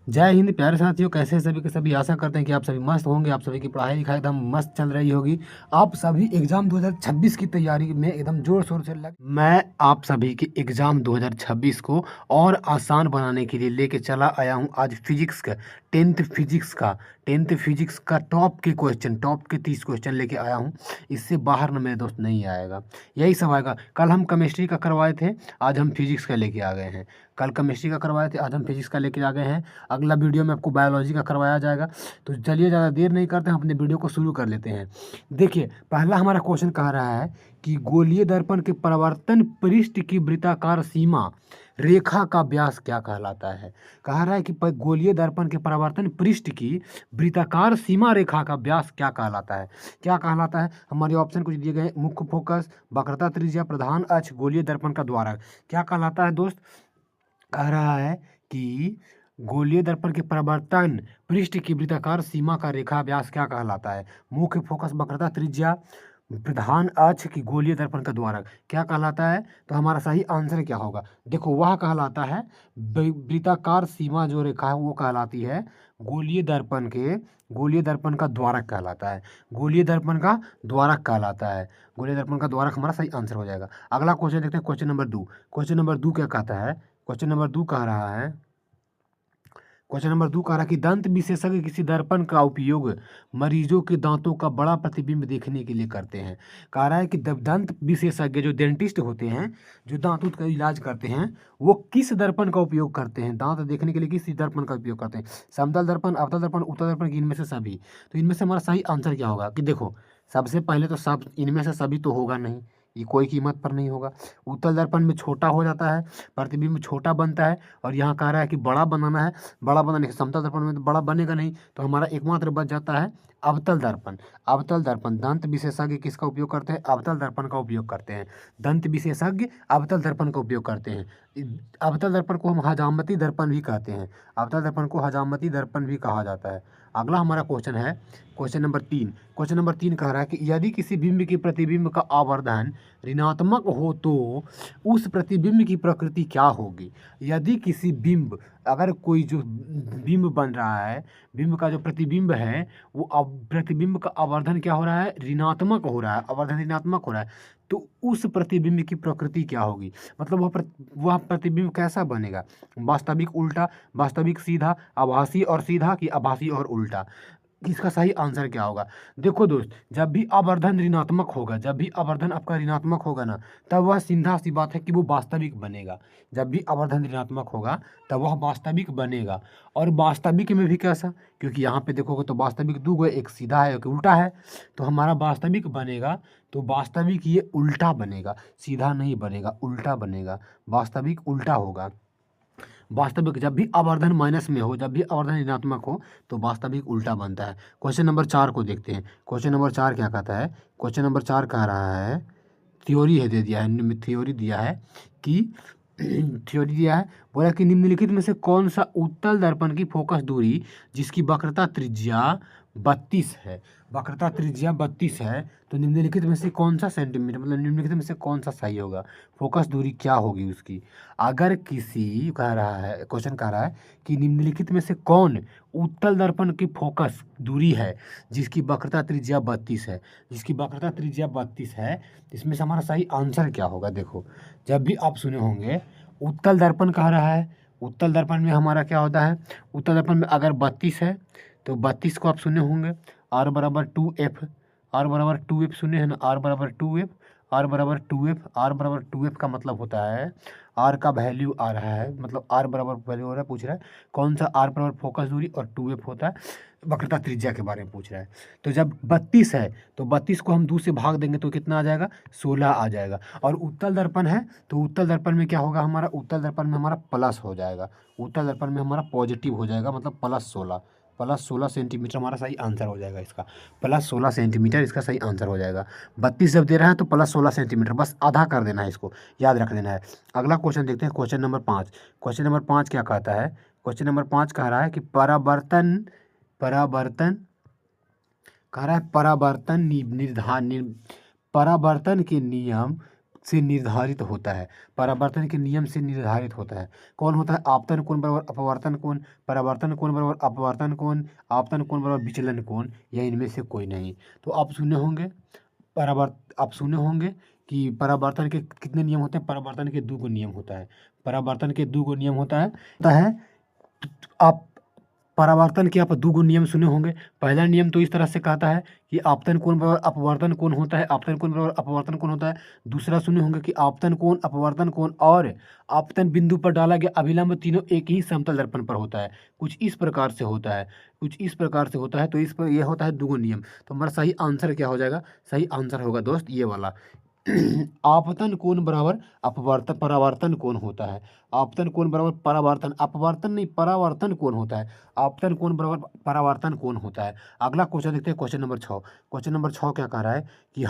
जय हिंद प्यारे साथियों, कैसे हैं सभी के सभी। आशा करते हैं कि आप सभी मस्त होंगे। आप सभी की पढ़ाई लिखाई एकदम मस्त चल रही होगी। आप सभी एग्जाम 2026 की तैयारी में एकदम जोर शोर से लग मैं आप सभी की एग्जाम 2026 को और आसान बनाने के लिए लेके चला आया हूं आज फिजिक्स का टेंथ फिजिक्स का टॉप के 30 क्वेश्चन लेके आया हूं। इससे बाहर ना मेरे दोस्त नहीं आएगा, यही सब आएगा। कल हम केमिस्ट्री का करवाए थे, आज हम फिजिक्स का लेके आ गए हैं। कल केमिस्ट्री का करवाए थे, आज हम फिजिक्स का लेके आ गए हैं। अगला वीडियो में आपको बायोलॉजी का करवाया जाएगा। तो चलिए ज़्यादा देर नहीं करते, हम अपने वीडियो को शुरू कर लेते हैं। देखिए, पहला हमारा क्वेश्चन कह रहा है कि गोलीय दर्पण के परावर्तन पृष्ठ की वृत्ताकार सीमा रेखा का व्यास क्या कहलाता है। कह रहा है कि गोलीय दर्पण के परावर्तन पृष्ठ की वृत्ताकार सीमा रेखा का व्यास क्या कहलाता है। क्या कहलाता है, हमारे ऑप्शन कुछ दिए गए हैं। मुख्य फोकस, वक्रता त्रिज्या, प्रधान अक्ष, गोलीय दर्पण का द्वारक। क्या कहलाता है दोस्त, कह रहा है कि गोलीय दर्पण के परावर्तन पृष्ठ की वृत्ताकार सीमा का रेखा व्यास क्या कहलाता है। मुख्य फोकस, वक्रता त्रिज्या, प्रधान अक्ष की गोलीय दर्पण का द्वारक क्या कहलाता है। तो हमारा सही आंसर क्या होगा, देखो वह कहलाता है वृत्ताकार सीमा जो रेखा है वो कहलाती है गोलीय दर्पण का द्वारक कहलाता है। गोलीय दर्पण का द्वारक कहलाता है। गोलीय दर्पण का द्वारक हमारा सही आंसर हो जाएगा। अगला क्वेश्चन देखते हैं, क्वेश्चन नंबर 2 क्या कहता है। क्वेश्चन नंबर 2 कह रहा है क्वेश्चन नंबर 2 कह रहा है कि दंत विशेषज्ञ किसी दर्पण का उपयोग मरीजों के दांतों का बड़ा प्रतिबिंब देखने के लिए करते हैं। कह रहा है कि दंत विशेषज्ञ जो डेंटिस्ट होते हैं, जो दांत का इलाज करते हैं, वो किस दर्पण का उपयोग करते हैं, दांत देखने के लिए किस दर्पण का उपयोग करते हैं। समतल दर्पण, अवतल दर्पण, उत्तल दर्पण, इनमें से सभी। तो इनमें से हमारा सही आंसर क्या होगा कि देखो, सबसे पहले तो सब इनमें से सभी तो होगा नहीं, ये कोई कीमत पर नहीं होगा। उत्तल दर्पण में छोटा हो जाता है, प्रतिबिंब छोटा बनता है। और यहाँ कह रहा है कि बड़ा बनाना है, बड़ा बनाने के समतल दर्पण में तो बड़ा बनेगा नहीं, तो हमारा एकमात्र बच जाता है अवतल दर्पण। अवतल दर्पण, दंत विशेषज्ञ किसका उपयोग करते हैं, अवतल दर्पण का उपयोग करते हैं। दंत विशेषज्ञ अवतल दर्पण का उपयोग करते हैं। अवतल दर्पण को हम हजामती दर्पण भी कहते हैं। अवतल दर्पण को हजामती दर्पण भी कहा जाता है। अगला हमारा क्वेश्चन है क्वेश्चन नंबर 3 कह रहा है कि यदि किसी बिंब की प्रतिबिंब का आवर्धन ऋणात्मक हो तो उस प्रतिबिंब की प्रकृति क्या होगी। यदि किसी बिंब, अगर कोई जो बिंब बन रहा है, बिंब का जो प्रतिबिंब है, वो प्रतिबिंब का आवर्धन क्या हो रहा है, ऋणात्मक हो रहा है, आवर्धन ऋणात्मक हो रहा है, तो उस प्रतिबिंब की प्रकृति क्या होगी। मतलब वह प्रतिबिंब कैसा बनेगा, वास्तविक, उल्टा, वास्तविक सीधा, आभासी और सीधा, कि आभासी और उल्टा। इसका सही आंसर क्या होगा। देखो दोस्त, जब भी आवर्धन ऋणात्मक होगा, जब भी आवर्धन आपका ऋणात्मक होगा ना, तब वह सीधा सी बात है कि वो वास्तविक बनेगा। जब भी आवर्धन ऋणात्मक होगा तब वह वास्तविक बनेगा। और वास्तविक में भी कैसा, क्योंकि यहाँ पे देखोगे तो वास्तविक दो गो, एक सीधा है एक उल्टा है, तो हमारा वास्तविक बनेगा, तो वास्तविक ये उल्टा बनेगा, सीधा नहीं बनेगा, उल्टा बनेगा, वास्तविक उल्टा होगा। वास्तविक जब भी आवर्धन माइनस में हो, जब भी आवर्धन ऋणात्मक हो, तो वास्तविक उल्टा बनता है। क्वेश्चन नंबर 4 को देखते हैं। क्वेश्चन नंबर 4 क्या कहता है। क्वेश्चन नंबर 4 कह रहा है, थ्योरी है, दे दिया है, थ्योरी दिया है कि थ्योरी दिया है, बोला कि निम्नलिखित में से कौन सा उत्तल दर्पण की फोकस दूरी जिसकी वक्रता त्रिज्या 32 है, वक्रता त्रिज्या 32 है, तो निम्नलिखित में से कौन सा सेंटीमीटर, मतलब निम्नलिखित में से कौन सा सही होगा, फोकस दूरी क्या होगी उसकी। अगर किसी कह रहा है, क्वेश्चन कह रहा है कि निम्नलिखित में से कौन उत्तल दर्पण की फोकस दूरी है जिसकी वक्रता त्रिज्या 32 है, जिसकी वक्रता त्रिज्या 32 है, इसमें से हमारा सही आंसर क्या होगा। देखो, जब भी आप सुने होंगे उत्तल दर्पण कह रहा है, उत्तल दर्पण में हमारा क्या होता है, उत्तल दर्पण में अगर 32 है तो 32 को आप सुने होंगे, आर बराबर 2F, आर बराबर 2F सुने हैं ना, आर बराबर 2F, आर बराबर 2F, आर बराबर 2F का मतलब होता है आर का वैल्यू आ रहा है, मतलब आर बराबर वैल्यू हो रहा है, पूछ रहा है कौन सा आर बराबर फोकस दूरी, और 2F होता है वक्रता त्रिज्या के बारे में पूछ रहा है। तो जब 32 है तो 32 को हम 2 से भाग देंगे तो कितना आ जाएगा, 16 आ जाएगा। और उत्तल दर्पण है तो उत्तल दर्पण में क्या होगा, हमारा उत्तल दर्पण में हमारा प्लस हो जाएगा, उत्तल दर्पण में हमारा पॉजिटिव हो जाएगा, मतलब +16 सेंटीमीटर हमारा सही आंसर हो जाएगा इसका। +16 सेंटीमीटर इसका सही आंसर हो जाएगा। 32 जब दे रहा है तो +16 सेंटीमीटर, बस आधा कर देना है, इसको याद रख देना है। अगला क्वेश्चन देखते हैं, क्वेश्चन नंबर 5। क्वेश्चन नंबर 5 क्या कहता है। क्वेश्चन नंबर 5 कह रहा है कि परावर्तन परावर्तन कह रहा है परावर्तन के नियम से निर्धारित होता है, परावर्तन के नियम से निर्धारित होता है। कौन होता है? आपतन कोण बराबर अपवर्तन कोण, परावर्तन कोण बराबर अपवर्तन कोण, आपतन कोण बराबर विचलन कोण, या इनमें से कोई नहीं। तो आप सुने होंगे कि परावर्तन के कितने नियम होते हैं? परावर्तन के 2 नियम होता है। परावर्तन के 2 नियम होता है। आप परावर्तन के आप 2 नियम सुने होंगे। पहला नियम तो इस तरह से कहता है कि आपतन कोण बराबर अपवर्तन कोण होता है, आपतन कोण बराबर अपवर्तन कोण होता है। दूसरा सुने होंगे कि आपतन कोण, अपवर्तन कोण और आपतन बिंदु पर डाला गया अभिलंब तीनों एक ही समतल दर्पण पर होता है। कुछ इस प्रकार से होता है। तो इस पर यह होता है 2 नियम। तो हमारा सही आंसर क्या हो जाएगा? सही आंसर होगा दोस्त ये वाला। आपतन कोण बराबर परावर्तन कोण होता है। आपतन कोण बराबर परावर्तन, अपवर्तन नहीं, परावर्तन कोण होता है। आपतन कोण बराबर परावर्तन कोण होता है। अगला क्वेश्चन देखते हैं, क्वेश्चन नंबर 6। क्वेश्चन नंबर 6 क्या कह रहा है कि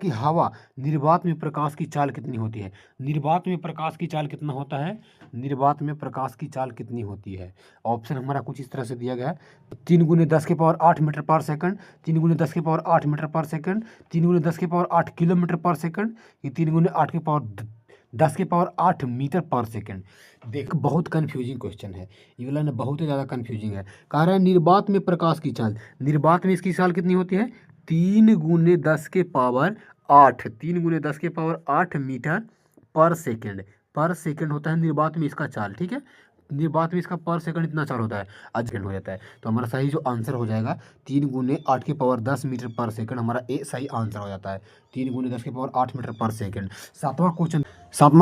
हवा निर्वात में प्रकाश की चाल कितनी होती है? निर्वात में प्रकाश की चाल कितना होता है? निर्वात में प्रकाश की चाल कितनी होती है? ऑप्शन हमारा कुछ इस तरह से दिया गया है। 3 × 10⁸ मीटर पर सेकंड, 3 × 10⁸ मीटर पर सेकंड, 3 × 10⁸ किलोमीटर पर सेकंड, ये 3 × 10⁸ मीटर पर सेकंड। देख, बहुत कंफ्यूजिंग क्वेश्चन है ये वाला ना, बहुत ही ज़्यादा कंफ्यूजिंग है। कह रहा है निर्वात में प्रकाश की चाल, निर्वात में इसकी चाल कितनी होती है? 3 × 10⁸ 3 × 10⁸ मीटर पर सेकंड होता है निर्वात में इसका चाल। ठीक है, निर्वात में इसका पर सेकंड इतना चाल होता है, आज सेकंड हो जाता है। तो हमारा सही जो आंसर हो जाएगा 3 × 8⁻10 मीटर पर सेकंड, हमारा ए सही आंसर हो जाता है। 3 × 10⁸ मीटर पर सेकंड। सातवां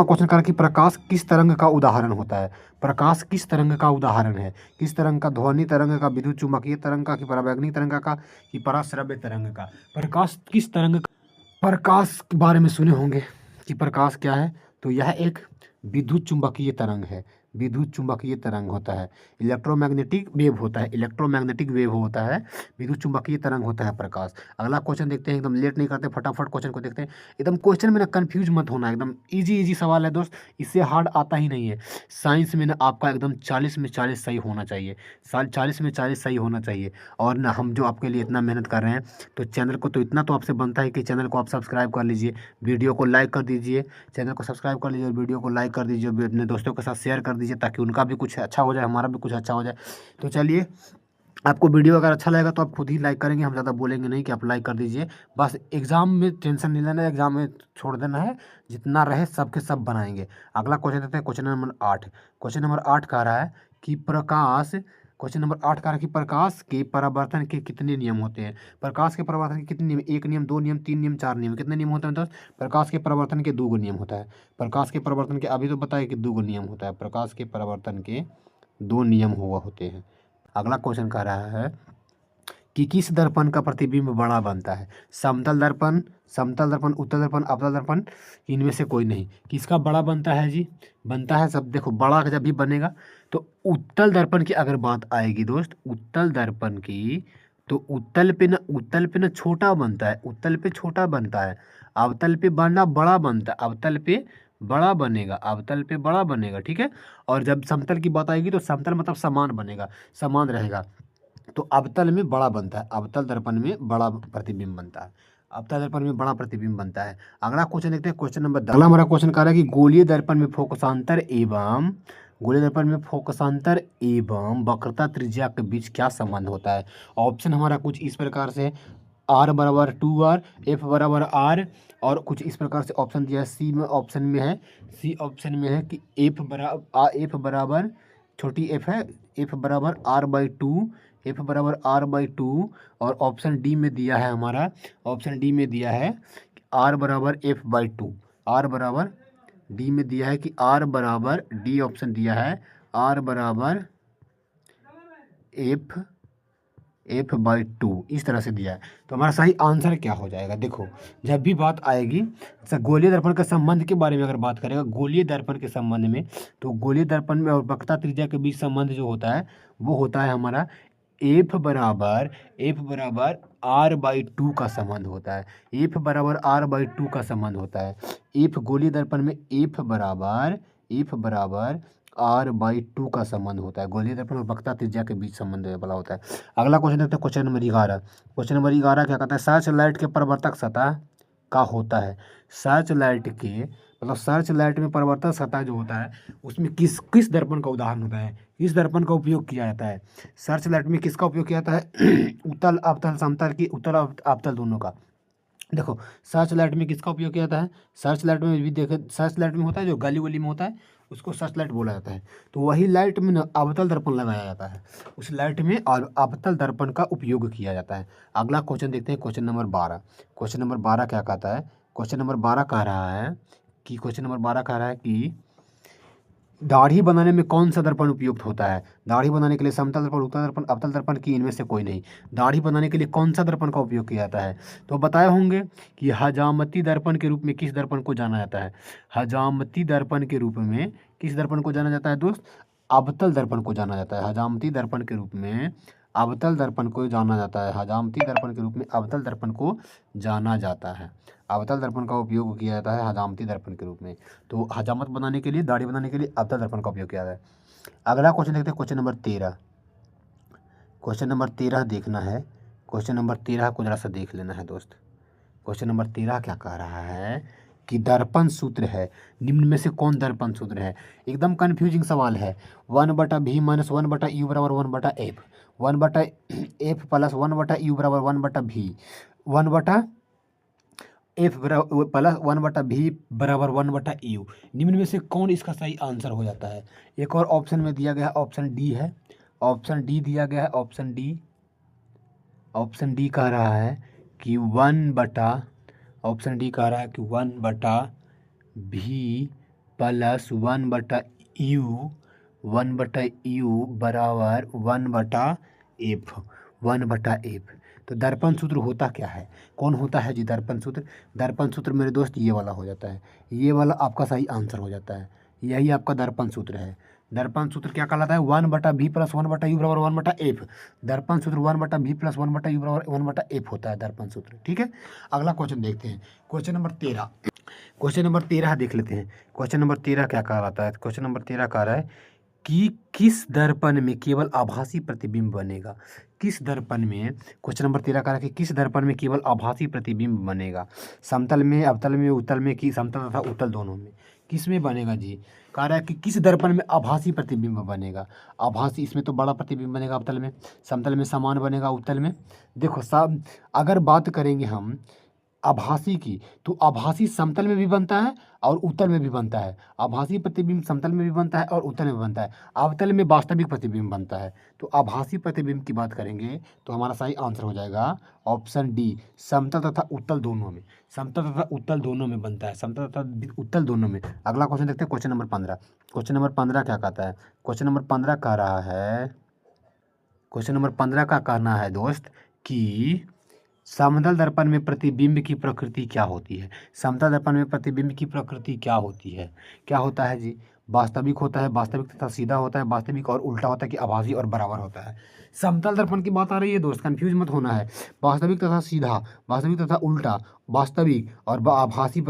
क्वेश्चन करा कि प्रकाश किस तरंग का उदाहरण होता है? प्रकाश किस तरंग का उदाहरण है? किस तरंग का? ध्वनि तरंग का, विद्युत चुम्बकीय तरंग का, कि परावैगनिक तरंग का, कि पराश्रव्य तरंग का? प्रकाश किस तरंग का? प्रकाश के बारे में सुने होंगे कि प्रकाश क्या है। तो यह एक विद्युत चुम्बकीय तरंग है। विद्युत चुम्बकीय तरंग होता है, इलेक्ट्रोमैग्नेटिक वेव होता है, विद्युत चुम्बकीय तरंग होता है प्रकाश। अगला क्वेश्चन देखते हैं, एकदम लेट नहीं करते, फटाफट क्वेश्चन को देखते हैं। एकदम क्वेश्चन में ना कंफ्यूज मत होना, एकदम इजी सवाल है दोस्त, इससे हार्ड आता ही नहीं है। साइंस में ना आपका एकदम 40 में 40 सही होना चाहिए, 40 में 40 सही होना चाहिए। और ना हम जो आपके लिए इतना मेहनत कर रहे हैं, तो चैनल को तो इतना तो आपसे बनता है कि चैनल को आप सब्सक्राइब कर लीजिए, वीडियो को लाइक कर दीजिए, चैनल को सब्सक्राइब कर लीजिए और वीडियो को लाइक कर दीजिए, अपने दोस्तों के साथ शेयर कर दीजिए, ताकि उनका भी कुछ अच्छा हो जाए, हमारा भी कुछ अच्छा हो जाए। तो चलिए, आपको वीडियो अगर अच्छा लगेगा तो आप खुद ही लाइक करेंगे, हम ज़्यादा बोलेंगे नहीं कि आप लाइक कर दीजिए। बस एग्ज़ाम में टेंशन नहीं लेना है, एग्ज़ाम में छोड़ देना है, जितना रहे सब के सब बनाएंगे। अगला क्वेश्चन देते हैं, क्वेश्चन नंबर 8। क्वेश्चन नंबर 8 कह रहा है कि प्रकाश के परावर्तन के कितने नियम होते हैं? प्रकाश के परावर्तन के कितने नियम? 1 नियम, 2 नियम, 3 नियम, 4 नियम। कितने नियम होते हैं दोस्त? प्रकाश के परावर्तन के 2 नियम होता है। प्रकाश के परावर्तन के अभी तो बताए कि 2 नियम होता है, प्रकाश के परावर्तन के 2 नियम हुआ होते हैं। अगला क्वेश्चन कह रहा है कि किस दर्पण का प्रतिबिंब बड़ा बनता है? समतल दर्पण, उत्तल दर्पण, अवतल दर्पण, इनमें से कोई नहीं। किसका बड़ा बनता है जी? बनता है सब। देखो, बड़ा जब भी बनेगा तो उत्तल दर्पण की अगर बात आएगी दोस्त, उत्तल दर्पण की, तो उत्तल पे ना छोटा बनता है, उत्तल पे छोटा बनता है, अवतल पे बड़ा बनता है, अवतल पे बड़ा बनेगा। ठीक है, और जब समतल की बात आएगी तो समतल मतलब समान बनेगा, समान रहेगा। तो अवतल में बड़ा बनता है, अवतल दर्पण में बड़ा प्रतिबिंब बनता है, अवतल दर्पण में बड़ा प्रतिबिंब बनता है। अगला क्वेश्चन देखते हैं, क्वेश्चन नंबर 10। अगला हमारा क्वेश्चन कह रहा है कि गोलीय दर्पण में वक्रता त्रिज्या के बीच क्या संबंध होता है? ऑप्शन हमारा कुछ इस प्रकार से, r बराबर 2r, f बराबर r, और कुछ इस प्रकार से ऑप्शन दिया है। सी ऑप्शन में है कि f बराबर छोटी f है, f बराबर r/2, और ऑप्शन डी में दिया है हमारा, r बराबर f/2, डी में दिया है कि r बराबर, डी ऑप्शन दिया है r बराबर f/2, इस तरह से दिया है। तो हमारा सही आंसर क्या हो जाएगा? देखो, जब भी बात आएगी गोलीय दर्पण के संबंध के बारे में अगर बात करेगा, गोलीय दर्पण के संबंध में, तो गोलीय दर्पण में और वक्रता त्रिज्या के बीच संबंध जो होता है वो होता है हमारा f बराबर r/2 का संबंध होता है, f बराबर r/2 का संबंध होता है। f गोलीय दर्पण में f बराबर r/2 का संबंध होता है। गोलीय दर्पण और वक्रता त्रिज्या के बीच संबंध वाला होता है। अगला क्वेश्चन देखते हैं, क्वेश्चन नंबर 11। क्वेश्चन नंबर 11 क्या कहता है, सर्च लाइट के परावर्तक सतह का होता है। सर्च लाइट के मतलब सर्च लाइट में परावर्तक सतह जो होता है उसमें किस किस दर्पण का उदाहरण होता है, किस दर्पण का उपयोग किया जाता है। सर्च लाइट में किसका उपयोग किया जाता है उत्तल अवतल समतल की उत्तल अवतल दोनों का। देखो सर्च लाइट में किसका उपयोग किया जाता है, सर्च लाइट में भी देखे, सर्च लाइट में होता है जो गली वली में होता है उसको सर्च लाइट बोला जाता है। तो वही लाइट में न अवतल दर्पण लगाया जाता है, उस लाइट में और अवतल दर्पण का उपयोग किया जाता है। अगला क्वेश्चन देखते हैं, क्वेश्चन नंबर 12। क्वेश्चन नंबर 12 क्या कहता है, क्वेश्चन नंबर 12 कह रहा है कि दाढ़ी बनाने में कौन सा दर्पण उपयुक्त होता है। दाढ़ी बनाने के लिए समतल दर्पण, उत्तल दर्पण, अवतल दर्पण की इनमें से कोई नहीं। दाढ़ी बनाने के लिए कौन सा दर्पण का उपयोग किया जाता है, तो बताए होंगे कि हजामती दर्पण के रूप में किस दर्पण को जाना जाता है। हजामती दर्पण के रूप में किस दर्पण को जाना जाता है दोस्त, अवतल दर्पण को जाना जाता है। हजामती दर्पण के रूप में अवतल दर्पण को जाना जाता है। हजामती दर्पण के रूप में अवतल दर्पण को जाना जाता है। अवतल दर्पण का उपयोग किया जाता है हजामती दर्पण के रूप में। तो हजामत बनाने के लिए, दाढ़ी बनाने के लिए अवतल दर्पण का उपयोग किया जाता है। अगला क्वेश्चन देखते हैं, क्वेश्चन नंबर 13। क्वेश्चन नंबर 13 देखना है, क्वेश्चन नंबर 13 को जरा सा देख लेना है दोस्त। क्वेश्चन नंबर 13 क्या कह रहा है कि दर्पण सूत्र है, निम्न में से कौन दर्पण सूत्र है। एकदम कन्फ्यूजिंग सवाल है। 1/v माइनस 1/u बराबर 1/f, 1/f प्लस 1/u बराबर 1/v, 1/f प्लस 1/v बराबर 1/u। निम्न में से कौन इसका सही आंसर हो जाता है। एक और ऑप्शन में दिया गया है, ऑप्शन डी है, ऑप्शन डी दिया गया है, ऑप्शन डी कह रहा है कि 1/v प्लस 1/u बराबर 1/f। तो दर्पण सूत्र होता क्या है, कौन होता है जी दर्पण सूत्र। दर्पण सूत्र मेरे दोस्त ये वाला हो जाता है, ये वाला आपका सही आंसर हो जाता है। यही आपका दर्पण सूत्र है। दर्पण सूत्र क्या कहलाता है, 1/v प्लस 1/u बराबर 1/f। दर्पण सूत्र 1/v प्लस 1/u बराबर 1/f होता है दर्पण सूत्र। ठीक है, अगला क्वेश्चन देखते हैं, क्वेश्चन नंबर 13। क्वेश्चन नंबर 13 देख लेते हैं। क्वेश्चन नंबर 13 क्या कहलाता है, क्वेश्चन नंबर 13 कह रहा है कि किस दर्पण में केवल आभासी प्रतिबिंब बनेगा। किस दर्पण में, क्वेश्चन नंबर 13 कह रहा है कि किस दर्पण में केवल आभासी प्रतिबिंब बनेगा। समतल में, अवतल में, उत्तल में, कि समतल तथा उत्तल दोनों में, किस में बनेगा जी। कह रहा है कि किस दर्पण में आभासी प्रतिबिंब बनेगा। आभासी, इसमें तो बड़ा प्रतिबिंब बनेगा अवतल में, समतल में समान बनेगा उत्तल में। देखो सब, अगर बात करेंगे हम आभासी की, तो आभासी समतल में भी बनता है और उत्तल में भी बनता है। आभासी प्रतिबिंब समतल में भी बनता है और उत्तल में भी बनता है। अवतल में वास्तविक प्रतिबिंब बनता है। तो आभासी प्रतिबिंब की बात करेंगे तो हमारा सही आंसर हो जाएगा ऑप्शन डी, समतल तथा उत्तल दोनों में। समतल तथा उत्तल दोनों में बनता है, समतल तथा उत्तल दोनों में। अगला क्वेश्चन देखते हैं, क्वेश्चन नंबर 15। क्वेश्चन नंबर 15 क्या कहता है, क्वेश्चन नंबर 15 कह रहा है, क्वेश्चन नंबर 15 का कहना है दोस्त कि समतल दर्पण में प्रतिबिंब की प्रकृति क्या होती है। समतल दर्पण में प्रतिबिंब की प्रकृति क्या होती है, क्या होता है जी। वास्तविक होता है, वास्तविक तथा सीधा होता है, वास्तविक और उल्टा होता है, कि आभासी और बराबर होता है। समतल दर्पण की बात आ रही है दोस्त, कंफ्यूज मत होना है। वास्तविक तथा सीधा, वास्तविक तथा उल्टा, वास्तविक और आभासी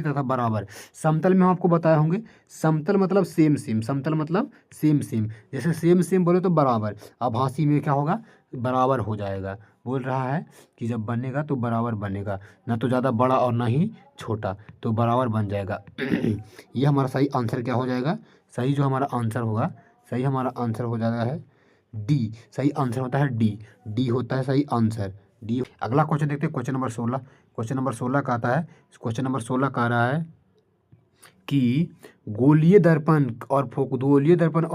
तथा बराबर। समतल में हम आपको बताए होंगे, समतल मतलब सेम सेम, समतल मतलब सेम सेम, जैसे सेम सेम बोले तो बराबर। आभासी में क्या होगा, बराबर हो जाएगा। बोल रहा है कि जब बनेगा तो बराबर बनेगा, ना तो ज़्यादा बड़ा और ना ही छोटा, तो बराबर बन जाएगा। ये हमारा सही आंसर क्या हो जाएगा, सही जो हमारा आंसर होगा, सही हमारा आंसर हो जाता है डी। सही आंसर होता है डी, डी होता है सही आंसर, डी। अगला क्वेश्चन देखते हैं, क्वेश्चन नंबर 16। क्वेश्चन नंबर 16 का आता है, क्वेश्चन नंबर 16 कह रहा है कि गोलीय दर्पण और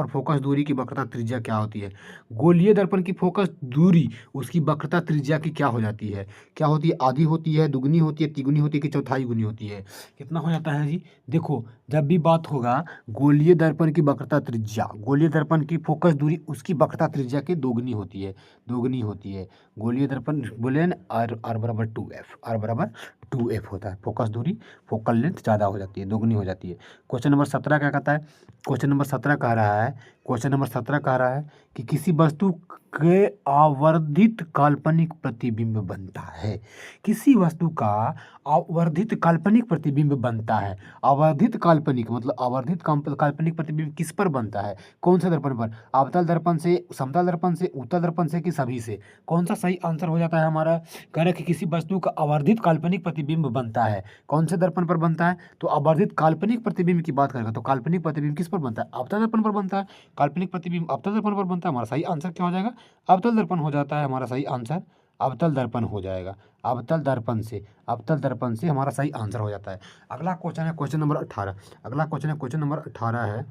फोकस दूरी की वक्रता त्रिज्या क्या होती है। गोलीय दर्पण की फोकस दूरी, उसकी वक्रता त्रिज्या की क्या हो जाती है, क्या होती है, आधी होती है, दुगनी होती है, तिगुनी होती है, कि चौथाई गुनी होती है। कितना हो जाता है जी। देखो जब भी बात होगा गोलीय दर्पण की वक्रता त्रिज्या, गोलीय दर्पण की फोकस दूरी उसकी वक्रता त्रिज्या की दोगुनी होती है, दोगुनी होती है। गोलीय दर्पण बोले न, आर बराबर 2f, आर बराबर 2f होता है। फोकस दूरी, फोकल लेंथ ज़्यादा हो जाती है, दोगुनी हो जाती है। क्वेश्चन नंबर 17 क्या कहता है, क्वेश्चन नंबर 17 कह रहा है क्वेश्चन नंबर 17 कह रहा है कि किसी वस्तु के आवर्धित काल्पनिक प्रतिबिंब बनता है। किसी वस्तु का आवर्धित काल्पनिक प्रतिबिंब बनता है। आवर्धित काल्पनिक मतलब आवर्धित काल्पनिक प्रतिबिंब किस पर बनता है? कौन से दर्पण पर? अवतल दर्पण से, समतल दर्पण से, उत्तल दर्पण से कि सभी से? कौन सा सही आंसर हो जाता है हमारा? कह रहे कि किसी वस्तु का आवर्धित काल्पनिक प्रतिबिंब बनता है। कौन से दर्पण पर बनता है? तो आवर्धित काल्पनिक प्रतिबिंब की बात करेगा तो काल्पनिक प्रतिबिंब किस पर बनता है? अवतल दर्पण पर बनता है। काल्पनिक प्रतिबिंब अवतल दर्पण पर बनता है। हमारा सही आंसर क्या हो जाएगा? अवतल दर्पण हो जाता है हमारा सही आंसर। अवतल दर्पण हो जाएगा। अवतल दर्पण से हमारा सही आंसर हो जाता है। अगला क्वेश्चन है क्वेश्चन नंबर 18। अगला क्वेश्चन है क्वेश्चन नंबर 18 है।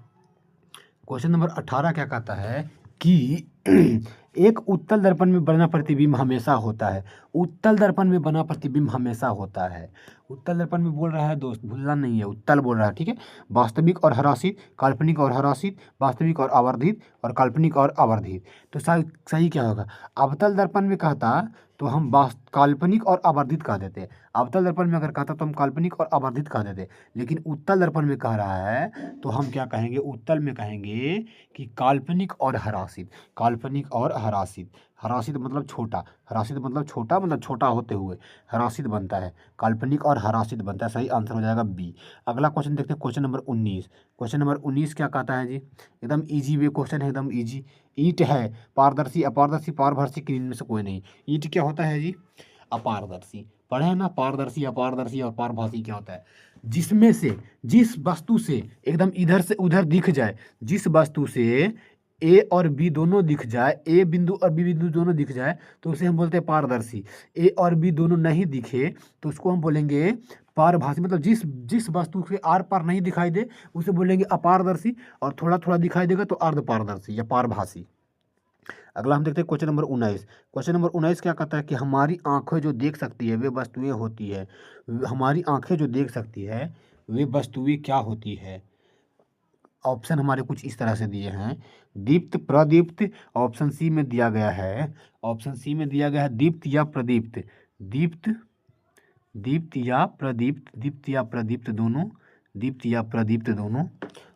क्वेश्चन नंबर 18 क्या कहता है कि एक उत्तल दर्पण में बना प्रतिबिंब हमेशा होता है। उत्तल दर्पण में बना प्रतिबिंब हमेशा होता है। उत्तल दर्पण में बोल रहा है दोस्त, भूलना नहीं है, उत्तल बोल रहा है, ठीक है। वास्तविक और हरासित, काल्पनिक और हरासित, वास्तविक और आवर्धित और काल्पनिक और आवर्धित। तो सही क्या होगा? अवतल दर्पण में कहता तो हम काल्पनिक और आवर्धित कह देते। अवतल दर्पण में अगर कहता तो हम काल्पनिक और आवर्धित कह देते। लेकिन उत्तल दर्पण में कह रहा है तो हम क्या कहेंगे? उत्तल में कहेंगे कि काल्पनिक और हरासित। काल्पनिक और हरासित। हरासित मतलब छोटा, हरासित मतलब छोटा, मतलब छोटा होते हुए हरासित बनता है। काल्पनिक और हरासित बनता है। सही आंसर हो जाएगा बी। अगला क्वेश्चन देखते हैं क्वेश्चन नंबर 19। क्वेश्चन नंबर 19 क्या कहता है जी? एकदम इजी वे क्वेश्चन है, एकदम इजी। ईंट है पारदर्शी, अपारदर्शी, पारभासी, कि इनमें से कोई नहीं। ईंट क्या होता है जी? अपारदर्शी। पढ़े हैं ना? पारदर्शी, अपारदर्शी और पारभासी क्या होता है? जिसमें से, जिस वस्तु से एकदम इधर से उधर दिख जाए, जिस वस्तु से ए और बी दोनों दिख जाए, ए बिंदु और बी बिंदु दोनों दिख जाए तो उसे हम बोलते हैं पारदर्शी। ए और बी दोनों नहीं दिखे तो उसको हम बोलेंगे पारभासी। मतलब जिस जिस वस्तु के आर पार नहीं दिखाई दे उसे बोलेंगे अपारदर्शी, और थोड़ा थोड़ा दिखाई देगा तो अर्धपारदर्शी या पारभासी। अगला हम देखते हैं क्वेश्चन नंबर 19। क्वेश्चन नंबर 19 क्या कहता है कि हमारी आंखें जो देख सकती है वे वस्तुएं होती है। हमारी आंखें जो देख सकती है वे वस्तुएं क्या होती है? ऑप्शन हमारे कुछ इस तरह से दिए हैं। दीप्त, प्रदीप्त, ऑप्शन सी में दिया गया है, ऑप्शन सी में दिया गया है दीप्त या प्रदीप्त। दीप्त, दीप्त या प्रदीप्त, दीप्त या प्रदीप्त दोनों, दीप्त या प्रदीप्त दोनों।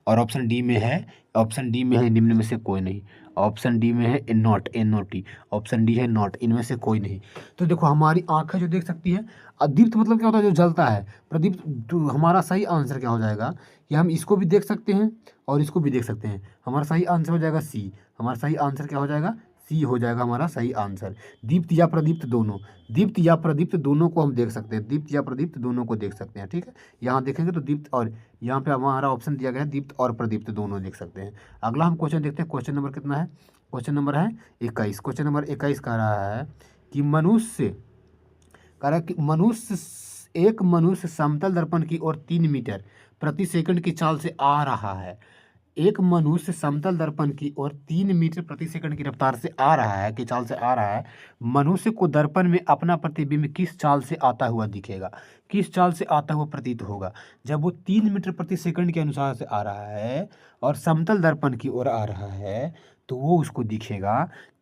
और ऑप्शन डी में है, ऑप्शन डी में है निम्न में से कोई नहीं। ऑप्शन डी में है नॉट, NOT। ऑप्शन डी है नॉट, इनमें से कोई नहीं। तो देखो हमारी आंखें जो देख सकती है, दीप्त मतलब क्या होता है? जो जलता है। प्रदीप्त, तो हमारा सही आंसर क्या हो जाएगा कि हम इसको भी देख सकते हैं और इसको भी देख सकते हैं। हमारा सही आंसर हो जाएगा सी। हमारा सही आंसर क्या हो जाएगा? सी हो जाएगा हमारा सही आंसर। दीप्त या प्रदीप्त दोनों, दीप्त या प्रदीप्त दोनों को हम देख सकते हैं। दीप्त या प्रदीप्त दोनों को देख सकते हैं, ठीक है। यहाँ देखेंगे तो दीप्त, और यहाँ पे हमारा ऑप्शन दिया गया है दीप्त और प्रदीप्त दोनों देख सकते हैं। अगला हम क्वेश्चन देखते हैं। क्वेश्चन नंबर कितना है? क्वेश्चन नंबर है 21। क्वेश्चन नंबर 21 कह रहा है कि मनुष्य, कह रहा है कि एक मनुष्य समतल दर्पण की ओर 3 मीटर प्रति सेकंड की चाल से आ रहा है। एक मनुष्य समतल दर्पण की ओर 3 मीटर प्रति सेकंड की रफ्तार से आ रहा है, कि चाल से आ रहा है। मनुष्य को दर्पण में अपना प्रतिबिंब किस चाल से आता हुआ दिखेगा? किस चाल से आता हुआ प्रतीत होगा? जब वो 3 मीटर प्रति सेकंड के अनुसार से आ रहा है और समतल दर्पण की ओर आ रहा है तो वो उसको दिखेगा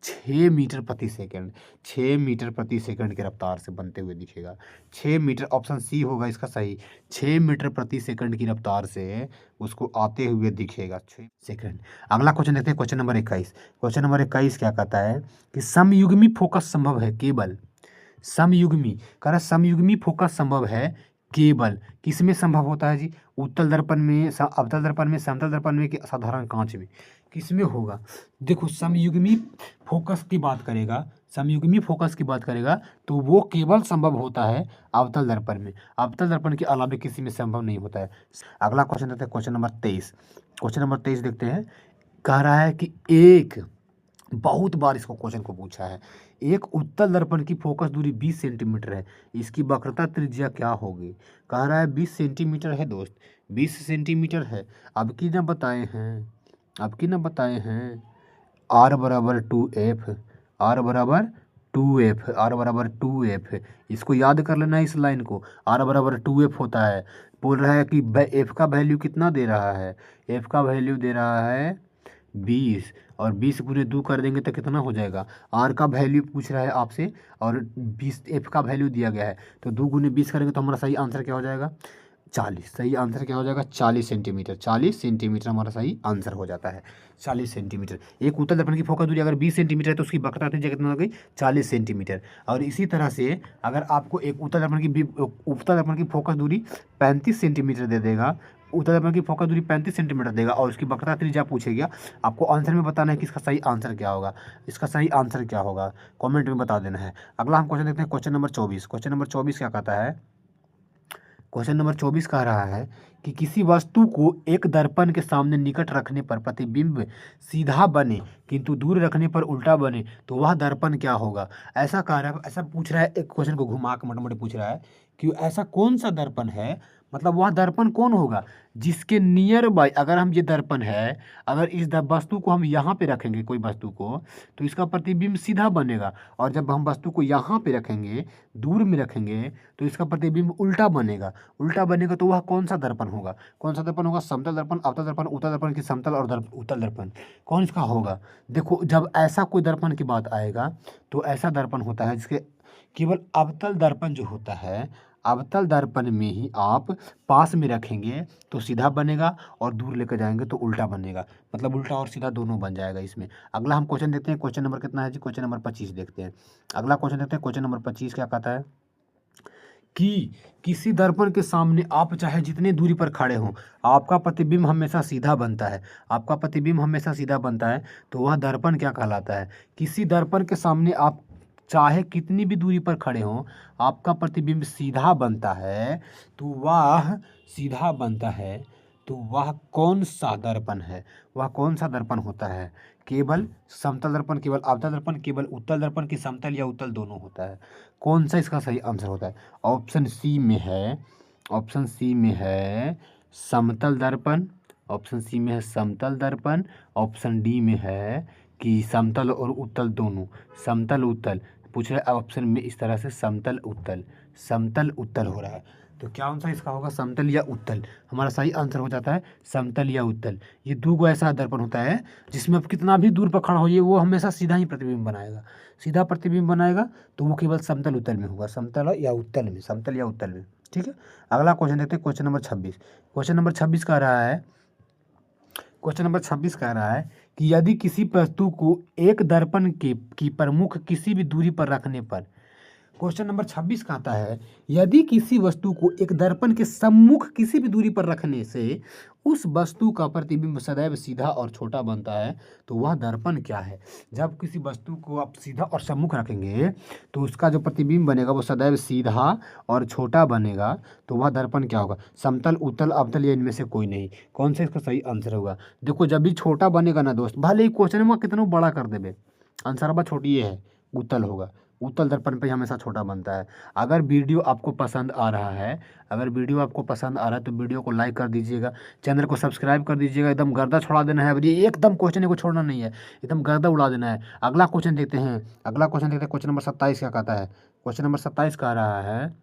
6 मीटर प्रति सेकंड। 6 मीटर प्रति सेकंड की रफ्तार से बनते हुए दिखेगा। 6 मीटर, ऑप्शन सी होगा इसका सही। 6 मीटर प्रति सेकंड की रफ्तार से उसको आते हुए दिखेगा 6 सेकंड। अगला क्वेश्चन देखते हैं क्वेश्चन नंबर 21। क्वेश्चन नंबर 21 क्या कहता है कि समयुग्मी फोकस संभव है केवल, समयुग्मी, कह रहा समयुग्मी फोकस संभव है केवल किसमें संभव होता है जी? उत्तल दर्पण में, अवतल दर्पण में, समतल दर्पण में कि साधारण कांच में? किसमें होगा? देखो समयुग्मी फोकस की बात करेगा, समयुग्मी फोकस की बात करेगा तो वो केवल संभव होता है अवतल दर्पण में। अवतल दर्पण के अलावा किसी में संभव नहीं होता है। अगला क्वेश्चन देखते हैं क्वेश्चन नंबर 23। क्वेश्चन नंबर 23 देखते हैं। कह रहा है कि एक, बहुत बार इसको क्वेश्चन को पूछा है, एक उत्तल दर्पण की फोकस दूरी 20 सेंटीमीटर है, इसकी वक्रता त्रिज्या क्या होगी? कह रहा है 20 सेंटीमीटर है दोस्त, 20 सेंटीमीटर है। अब की ना बताए हैं, अब की ना बताए हैं R बराबर 2F, R बराबर 2F, R बराबर 2F। इसको याद कर लेना इस लाइन को। R बराबर 2F होता है। बोल रहा है कि F का वैल्यू कितना दे रहा है? F का वैल्यू दे रहा है 20, और 20 गुने 2 कर देंगे तो कितना हो जाएगा? R का वैल्यू पूछ रहा है आपसे और 20 F का वैल्यू दिया गया है, तो 2 गुने 20 करेंगे तो हमारा सही आंसर क्या हो जाएगा? 40। सही आंसर क्या हो जाएगा? 40 सेंटीमीटर। 40 सेंटीमीटर हमारा सही आंसर हो जाता है। 40 सेंटीमीटर। एक उत्तल दर्पण की फोकस दूरी अगर 20 सेंटीमीटर है तो उसकी वक्रता त्रिज्या कितना हो गई? 40 सेंटीमीटर। और इसी तरह से अगर आपको एक उत्तल दर्पण की फोकस दूरी 35 सेंटीमीटर दे देगा, उत्तल दर्पण की फोकस दूरी 35 सेंटीमीटर देगा और उसकी वक्रता त्रिज्या पूछेगा, आपको आंसर में बताना है कि इसका सही आंसर क्या होगा। इसका सही आंसर क्या होगा कमेंट में बता देना है। अगला हम क्वेश्चन देखते हैं, क्वेश्चन नंबर 24। क्वेश्चन नंबर 24 क्या कहता है? क्वेश्चन नंबर 24 कह रहा है कि किसी वस्तु को एक दर्पण के सामने निकट रखने पर प्रतिबिंब सीधा बने किंतु दूर रखने पर उल्टा बने तो वह दर्पण क्या होगा? ऐसा कह रहा है, ऐसा पूछ रहा है, एक क्वेश्चन को घुमा के मोटे-मोटे पूछ रहा है कि ऐसा कौन सा दर्पण है, मतलब वह दर्पण कौन होगा जिसके नियर बाय, अगर हम ये दर्पण है, अगर इस वस्तु को हम यहाँ पे रखेंगे कोई वस्तु को, तो इसका प्रतिबिंब सीधा बनेगा, और जब हम वस्तु को यहाँ पे रखेंगे, दूर में रखेंगे, तो इसका प्रतिबिंब उल्टा बनेगा। उल्टा बनेगा तो वह कौन सा दर्पण होगा? कौन सा दर्पण होगा? समतल दर्पण, अवतल दर्पण, उत्तल दर्पण की समतल और उत्तल दर्पण, कौन इसका होगा? देखो, जब ऐसा कोई दर्पण की बात आएगा तो ऐसा दर्पण होता है जिसके केवल अवतल दर्पण जो होता है, अवतल दर्पण में ही आप पास में रखेंगे तो सीधा बनेगा और दूर लेकर जाएंगे तो उल्टा बनेगा, मतलब उल्टा और सीधा दोनों बन जाएगा इसमें। अगला हम क्वेश्चन देखते हैं, क्वेश्चन नंबर कितना है जी? क्वेश्चन नंबर 25 देखते हैं। अगला क्वेश्चन देखते हैं, क्वेश्चन नंबर 25 क्या कहता है कि किसी दर्पण के सामने आप चाहे जितने दूरी पर खड़े हों, आपका प्रतिबिंब हमेशा सीधा बनता है। आपका प्रतिबिंब हमेशा सीधा बनता है तो वह दर्पण क्या कहलाता है? किसी दर्पण के सामने आप चाहे कितनी भी दूरी पर खड़े हों, आपका प्रतिबिंब सीधा बनता है, तो वह सीधा बनता है तो वह कौन सा दर्पण है? वह कौन सा दर्पण होता है? केवल समतल दर्पण, केवल अवतल दर्पण, केवल उत्तल दर्पण की समतल या उत्तल दोनों होता है? कौन सा इसका सही आंसर होता है? ऑप्शन सी में है, ऑप्शन सी में है समतल दर्पण, ऑप्शन सी में है समतल दर्पण, ऑप्शन डी में है कि समतल और उत्तल दोनों, समतल उत्तल पूछ रहे हैं ऑप्शन में इस तरह से, समतल उत्तल, समतल उत्तल हो रहा है। तो क्या आंसर इसका होगा? समतल या उत्तल। हमारा सही आंसर हो जाता है समतल या उत्तल। ये दो गो ऐसा दर्पण होता है जिसमें आप कितना भी दूर पर खड़ा होइए वो हमेशा सीधा ही प्रतिबिंब बनाएगा। सीधा प्रतिबिंब बनाएगा तो वो केवल समतल उत्तल में होगा, समतल या उत्तल में, समतल या उत्तल में। ठीक है, अगला क्वेश्चन देखते हैं, क्वेश्चन नंबर 26। क्वेश्चन नंबर 26 कह रहा है, क्वेश्चन नंबर 26 कह रहा है कि यदि किसी वस्तु को एक दर्पण की प्रमुख किसी भी दूरी पर रखने पर, क्वेश्चन नंबर 26 कहता है यदि किसी वस्तु को एक दर्पण के सम्मुख किसी भी दूरी पर रखने से उस वस्तु का प्रतिबिंब सदैव सीधा और छोटा बनता है तो वह दर्पण क्या है? जब किसी वस्तु को आप सीधा और सम्मुख रखेंगे तो उसका जो प्रतिबिंब बनेगा वो सदैव सीधा और छोटा बनेगा, तो वह दर्पण क्या होगा? समतल, उत्तल, अवतल या इनमें से कोई नहीं। कौन सा इसका सही आंसर होगा? देखो, जब भी छोटा बनेगा ना दोस्त, भले ही क्वेश्चन में कितना बड़ा कर देवे, आंसर अब छोटी है, उत्तल होगा। उत्तल दर्पण पे हमेशा छोटा बनता है। अगर वीडियो आपको पसंद आ रहा है, अगर वीडियो आपको पसंद आ रहा है तो वीडियो को लाइक कर दीजिएगा, चैनल को सब्सक्राइब कर दीजिएगा। एकदम गर्दा छोड़ा देना है, ये एकदम क्वेश्चन को छोड़ना नहीं है, एकदम गर्दा उड़ा देना है। अगला क्वेश्चन देखते हैं, अगला क्वेश्चन देखते हैं, क्वेश्चन नंबर 27 क्या कहता है? क्वेश्चन नंबर 27 कह रहा है,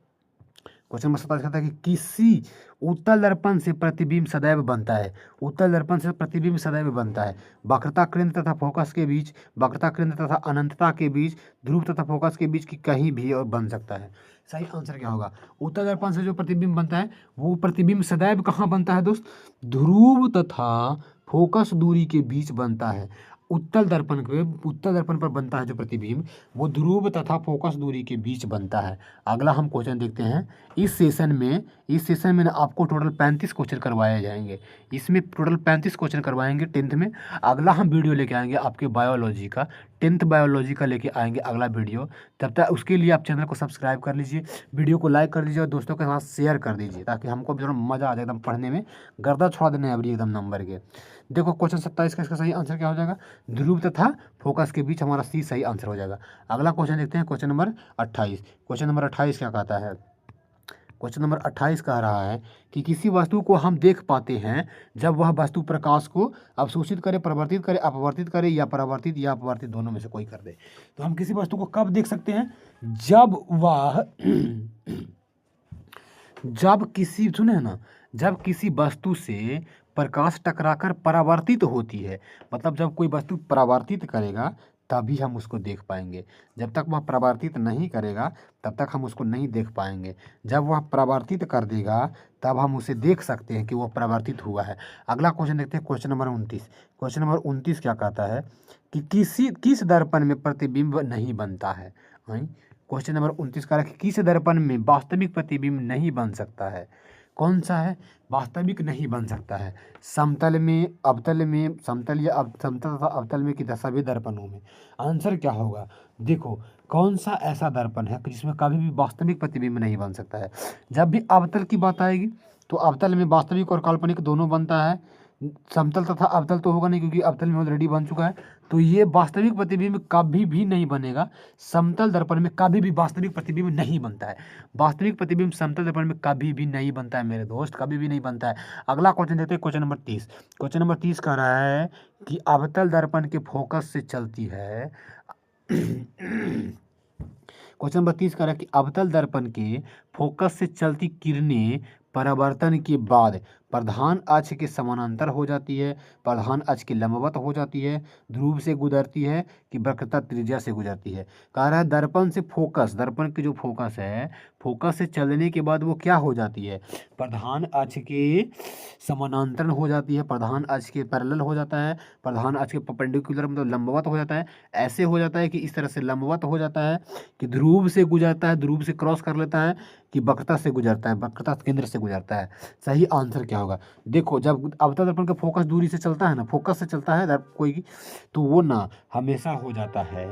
क्वेश्चन नंबर 27 कहता है कि किसी उत्तल दर्पण से प्रतिबिंब सदैव बनता है, उत्तल दर्पण से प्रतिबिंब सदैव बनता है वक्रता केंद्र तथा फोकस के बीच, वक्रता केंद्र तथा अनंतता के बीच, ध्रुव तथा फोकस के बीच की कहीं भी और बन सकता है। सही आंसर क्या होगा? उत्तल दर्पण से जो प्रतिबिंब बनता है वो प्रतिबिंब सदैव कहाँ बनता है दोस्त? ध्रुव तथा फोकस दूरी के बीच बनता है। उत्तल दर्पण पर बनता है जो प्रतिबिंब वो ध्रुव तथा फोकस दूरी के बीच बनता है। अगला हम क्वेश्चन देखते हैं। इस सेशन में ना आपको टोटल 35 क्वेश्चन करवाए जाएंगे। इसमें टोटल 35 क्वेश्चन करवाएंगे 10th में। अगला हम वीडियो लेके आएंगे आपके बायोलॉजी का, 10th बायोलॉजी का लेके आएंगे अगला वीडियो। तब तक उसके लिए आप चैनल को सब्सक्राइब कर लीजिए, वीडियो को लाइक कर दीजिए और दोस्तों के साथ शेयर कर दीजिए ताकि हमको भी थोड़ा मज़ा आ जाए एकदम पढ़ने में, गर्दा छोड़ा देने अभी एकदम नंबर के। देखो क्वेश्चन 27 का इसका सही आंसर क्या हो जाएगा? ध्रुव तथा फोकस के बीच हमारा सी सही आंसर हो जाएगा। अगला क्वेश्चन देखते हैं, क्वेश्चन नंबर 28। क्वेश्चन नंबर 28 क्या कहता है? क्वेश्चन नंबर 28 कह रहा है कि किसी वस्तु को हम देख पाते हैं जब वह वस्तु प्रकाश को अवशोषित करे, परिवर्तित करे, अपवर्तित करे या परावर्तित या अपवर्तित दोनों में से कोई कर दे। तो हम किसी वस्तु को कब देख सकते हैं? जब वह जब किसी वस्तु से प्रकाश टकराकर परावर्तित होती है, मतलब जब कोई वस्तु परावर्तित करेगा तभी हम उसको देख पाएंगे। जब तक वह परावर्तित नहीं करेगा तब तक हम उसको नहीं देख पाएंगे। जब वह परावर्तित कर देगा तब हम उसे देख सकते हैं कि वह परावर्तित हुआ है। अगला क्वेश्चन देखते हैं, क्वेश्चन नंबर 29। क्वेश्चन नंबर 29 क्या कहता है कि किस दर्पण में प्रतिबिंब नहीं बनता है। क्वेश्चन नंबर 29 कह रहा है कि किस दर्पण में वास्तविक प्रतिबिंब नहीं बन सकता है। कौन सा है वास्तविक नहीं बन सकता है? समतल में, अवतल में, समतल या समतल तथा अवतल में कि सभी दर्पणों में। आंसर क्या होगा? देखो, कौन सा ऐसा दर्पण है कि जिसमें कभी भी वास्तविक प्रतिबिंब नहीं बन सकता है? जब भी अवतल की बात आएगी तो अवतल में वास्तविक और काल्पनिक दोनों बनता है। समतल तथा अवतल तो होगा नहीं, क्योंकि अवतल में ऑलरेडी बन चुका है। तो ये वास्तविक प्रतिबिंब कभी भी नहीं बनेगा। समतल दर्पण में कभी भी वास्तविक प्रतिबिंब नहीं बनता है। वास्तविक प्रतिबिंब समतल दर्पण में कभी भी नहीं बनता है मेरे दोस्त, कभी भी नहीं बनता है। अगला क्वेश्चन देखते हैं, क्वेश्चन नंबर 30। क्वेश्चन नंबर 30 कह रहा है कि अवतल दर्पण के फोकस से चलती है क्वेश्चन नंबर 30 कह रहा है कि अवतल दर्पण के फोकस से चलती किरणें परावर्तन के बाद प्रधान अक्ष के समानांतर हो जाती है, प्रधान अक्ष के लंबवत हो जाती है, ध्रुव से गुजरती है कि वक्रता त्रिज्या से गुजरती है। कह रहा है दर्पण से फोकस, दर्पण की जो फोकस है, फोकस से चलने के बाद वो क्या हो जाती है? प्रधान अक्ष के समानांतर हो जाती है, प्रधान अक्ष के पैरेलल हो जाता है, प्रधान अक्ष के परपेंडिकुलर मतलब लंबवत हो जाता है। ऐसे हो जाता है कि इस तरह से लंबवत हो जाता है कि ध्रुव से गुजरता है, ध्रुव से क्रॉस कर लेता है कि वक्रता से गुजरता है, वक्रता केंद्र से गुजरता है। सही आंसर क्या होगा? देखो, जब अवतल दर्पण का फोकस दूरी से चलता है ना, फोकस से चलता है कोई, तो वो ना हमेशा हो जाता है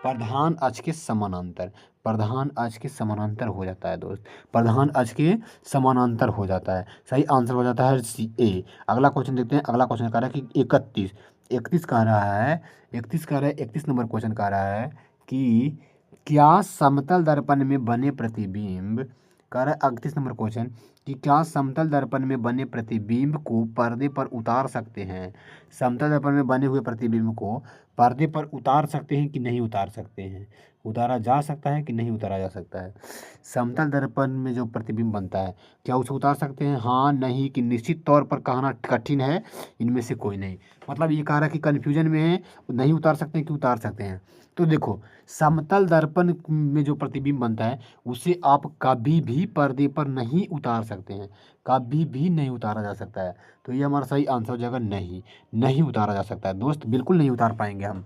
प्रधान अक्ष के समानांतर। प्रधान अक्ष के समानांतर हो जाता है दोस्त, प्रधान अक्ष के समानांतर हो जाता है। सही आंसर हो जाता है सी ए। अगला क्वेश्चन देखते हैं। अगला क्वेश्चन कह रहा है कि 31 31 कह रहा है 31 नंबर क्वेश्चन कह रहा है कि क्या समतल दर्पण में बने प्रतिबिंब, कह रहा है 38 नंबर क्वेश्चन कि क्या समतल दर्पण में बने प्रतिबिंब को पर्दे पर उतार सकते हैं? समतल दर्पण में बने हुए प्रतिबिंब को पर्दे पर उतार सकते हैं कि नहीं उतार सकते हैं? उतारा जा सकता है कि नहीं उतारा जा सकता है? समतल दर्पण में जो प्रतिबिंब बनता है क्या उसे उतार सकते हैं? हाँ, नहीं कि निश्चित तौर पर कहना कठिन है, इनमें से कोई नहीं। मतलब ये कह रहा है कि कन्फ्यूजन में है, नहीं उतार सकते हैं कि उतार सकते हैं। तो देखो, समतल दर्पण में जो प्रतिबिंब बनता है उसे आप कभी भी पर्दे पर नहीं उतार सकते हैं, कभी भी नहीं उतारा जा सकता है। तो ये हमारा सही आंसर हो जाएगा नहीं, नहीं उतारा जा सकता है दोस्त, बिल्कुल नहीं उतार पाएंगे हम,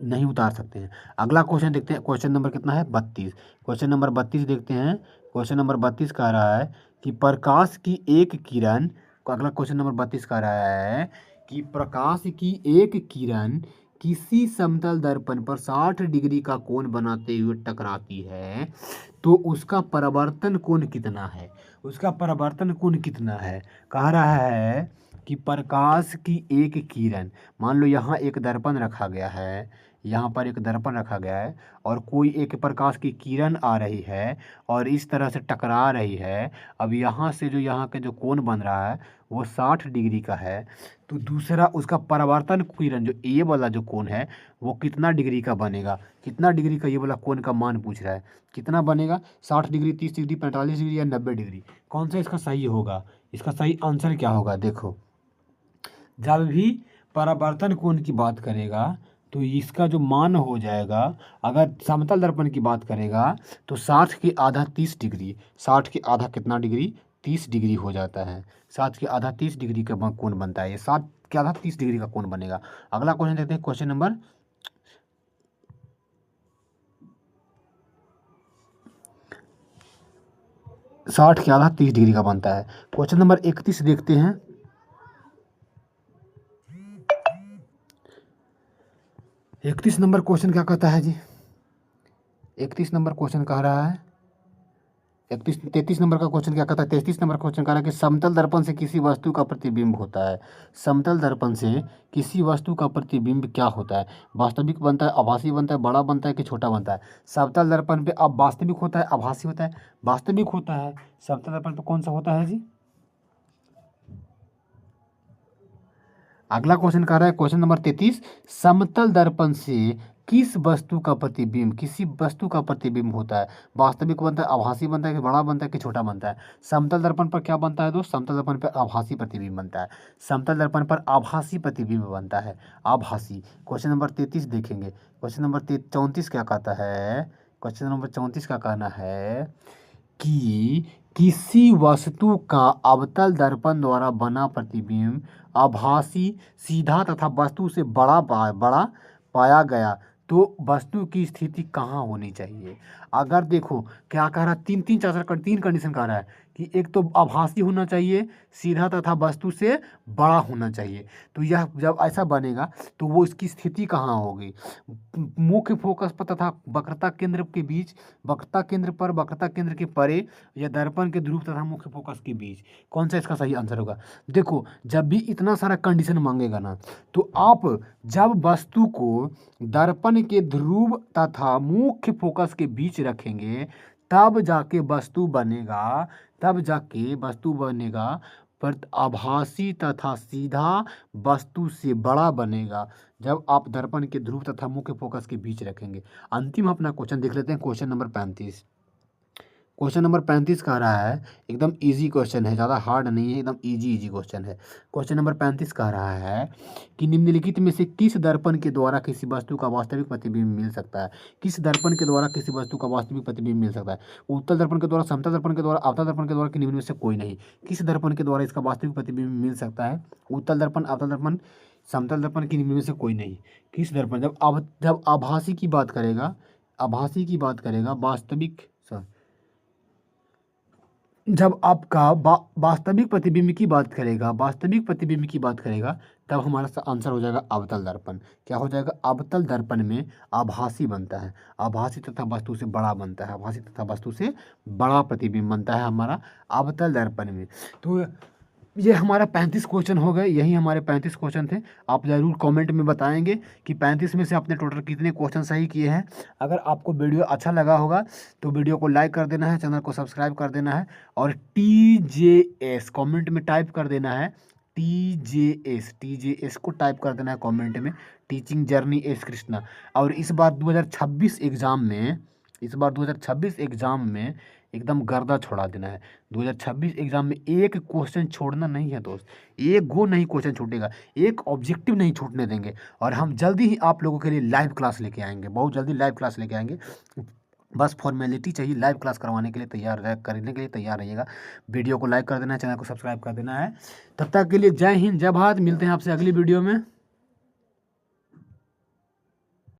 नहीं उतार सकते हैं। अगला क्वेश्चन देखते हैं, क्वेश्चन नंबर कितना है? 32। क्वेश्चन नंबर 32 देखते हैं। क्वेश्चन नंबर 32 कह रहा है कि प्रकाश की एक किरण, अगला क्वेश्चन नंबर 32 कह रहा है कि प्रकाश की एक किरण किसी समतल दर्पण पर 60 डिग्री का कोण बनाते हुए टकराती है तो उसका परावर्तन कोण कितना है? उसका परावर्तन कोण कितना है? कह रहा है कि प्रकाश की एक किरण, मान लो यहाँ एक दर्पण रखा गया है, यहाँ पर एक दर्पण रखा गया है और कोई एक प्रकाश की किरण आ रही है और इस तरह से टकरा रही है। अब यहाँ से जो यहाँ के जो कोण बन रहा है वो 60 डिग्री का है, तो दूसरा उसका परावर्तन किरण जो ये वाला जो कोण है वो कितना डिग्री का बनेगा? कितना डिग्री का ये वाला कोण का मान पूछ रहा है, कितना बनेगा? 60 डिग्री, 30 डिग्री, 45 डिग्री या 90 डिग्री? कौन सा इसका सही होगा? इसका सही आंसर क्या होगा? देखो, जब भी परावर्तन कोण की बात करेगा तो इसका जो मान हो जाएगा, अगर समतल दर्पण की बात करेगा तो 60 के आधा 30 डिग्री, 60 के आधा कितना डिग्री? 30 डिग्री हो जाता है। 60 के आधा 30 डिग्री का कोण बनता है, ये 60 के आधा 30 डिग्री का कोण बनेगा। अगला क्वेश्चन देखते हैं, क्वेश्चन नंबर 60 के आधा 30 डिग्री का बनता है। क्वेश्चन नंबर 31 देखते हैं। 31 नंबर क्वेश्चन क्या कहता है जी? 31 नंबर क्वेश्चन कह रहा है, 33 नंबर का क्वेश्चन क्या कहता है? 33 नंबर क्वेश्चन कह रहा है कि समतल दर्पण से किसी वस्तु का प्रतिबिंब होता है। समतल दर्पण से किसी वस्तु का प्रतिबिंब क्या होता है? वास्तविक बनता है, आभासी बनता है, बड़ा बनता है कि छोटा बनता है? समतल दर्पण पे अब वास्तविक होता है, आभासी होता है? वास्तविक होता है। समतल दर्पण पे कौन सा होता है जी? अगला क्वेश्चन कह रहा है, क्वेश्चन नंबर 33, समतल दर्पण से किस वस्तु का प्रतिबिंब, किसी वस्तु का प्रतिबिंब होता है। वास्तविक बनता है, आभासी बनता है, कि बड़ा बनता है, कि छोटा बनता है। समतल दर्पण पर क्या बनता है दोस्त, समतल दर्पण पर आभासी प्रतिबिंब बनता है। समतल दर्पण पर आभासी प्रतिबिंब बनता है, आभासी। क्वेश्चन नंबर 33 देखेंगे। क्वेश्चन नंबर 34 क्या कहता है, क्वेश्चन नंबर 34 का कहना है कि किसी वस्तु का अवतल दर्पण द्वारा बना प्रतिबिंब आभासी, सीधा तथा वस्तु से बड़ा पाया गया तो वस्तु की स्थिति कहाँ होनी चाहिए। अगर देखो क्या कह रहा है, तीन कंडीशन कह रहा है कि एक तो आभासी होना चाहिए, सीधा तथा वस्तु से बड़ा होना चाहिए। तो यह जब ऐसा बनेगा तो वो इसकी स्थिति कहाँ होगी, मुख्य फोकस पर तथा वक्रता केंद्र के बीच, वक्रता केंद्र पर, वक्रता केंद्र के परे, या दर्पण के ध्रुव तथा मुख्य फोकस के बीच। कौन सा इसका सही आंसर होगा। देखो जब भी इतना सारा कंडीशन मांगेगा ना, तो आप जब वस्तु को दर्पण के ध्रुव तथा मुख्य फोकस के बीच रखेंगे तब जाके वस्तु बनेगा, तब जाके वस्तु बनेगा। पर आभासी तथा सीधा वस्तु से बड़ा बनेगा जब आप दर्पण के ध्रुव तथा मुख्य फोकस के बीच रखेंगे। अंतिम अपना क्वेश्चन देख लेते हैं, क्वेश्चन नंबर 35। क्वेश्चन नंबर 35 कह रहा है, एकदम इजी क्वेश्चन है, ज़्यादा हार्ड नहीं है, एकदम इजी क्वेश्चन है। क्वेश्चन नंबर 35 कह रहा है कि निम्नलिखित में से किस दर्पण के द्वारा किसी वस्तु का वास्तविक प्रतिबिंब मिल सकता है। किस दर्पण के द्वारा किसी वस्तु का वास्तविक प्रतिबिंब मिल सकता है। उत्तल दर्पण के द्वारा, समतल दर्पण के द्वारा, अवतल दर्पण के द्वारा, कि निम्न में से कोई नहीं। किस दर्पण के द्वारा इसका वास्तविक प्रतिबिंब मिल सकता है। उत्तल दर्पण, अवतल दर्पण, समतल दर्पण, की निम्न में से कोई नहीं। किस दर्पण, जब आभासी की बात करेगा, आभासी की बात करेगा, वास्तविक, जब आपका वास्तविक प्रतिबिंब की बात करेगा, वास्तविक प्रतिबिंब की बात करेगा, तब हमारा आंसर हो जाएगा अवतल दर्पण। क्या हो जाएगा, अवतल दर्पण में आभासी बनता है, आभासी तथा वस्तु से बड़ा बनता है, आभासी तथा वस्तु से बड़ा प्रतिबिंब बनता है हमारा अवतल दर्पण में। तो ये हमारा 35 क्वेश्चन हो गए, यही हमारे 35 क्वेश्चन थे। आप ज़रूर कमेंट में बताएंगे कि 35 में से आपने टोटल कितने क्वेश्चन सही किए हैं। अगर आपको वीडियो अच्छा लगा होगा तो वीडियो को लाइक कर देना है, चैनल को सब्सक्राइब कर देना है, और TJS कमेंट में टाइप कर देना है। TJS को टाइप कर देना है कमेंट में, टीचिंग जर्नी एस कृष्णा। और इस बार 2026 एग्ज़ाम में एकदम गर्दा छोड़ा देना है। 2026 एग्जाम में एक क्वेश्चन छोड़ना नहीं है दोस्त, एक गो नहीं क्वेश्चन छूटेगा, एक ऑब्जेक्टिव नहीं छूटने देंगे। और हम जल्दी ही आप लोगों के लिए लाइव क्लास लेके आएंगे, बहुत जल्दी लाइव क्लास लेके आएंगे। बस फॉर्मेलिटी चाहिए, लाइव क्लास करवाने के लिए करने के लिए तैयार रहिएगा। वीडियो को लाइक कर देना है, चैनल को सब्सक्राइब कर देना है। तब तक के लिए जय हिंद, जय भारत। मिलते हैं आपसे अगली वीडियो में।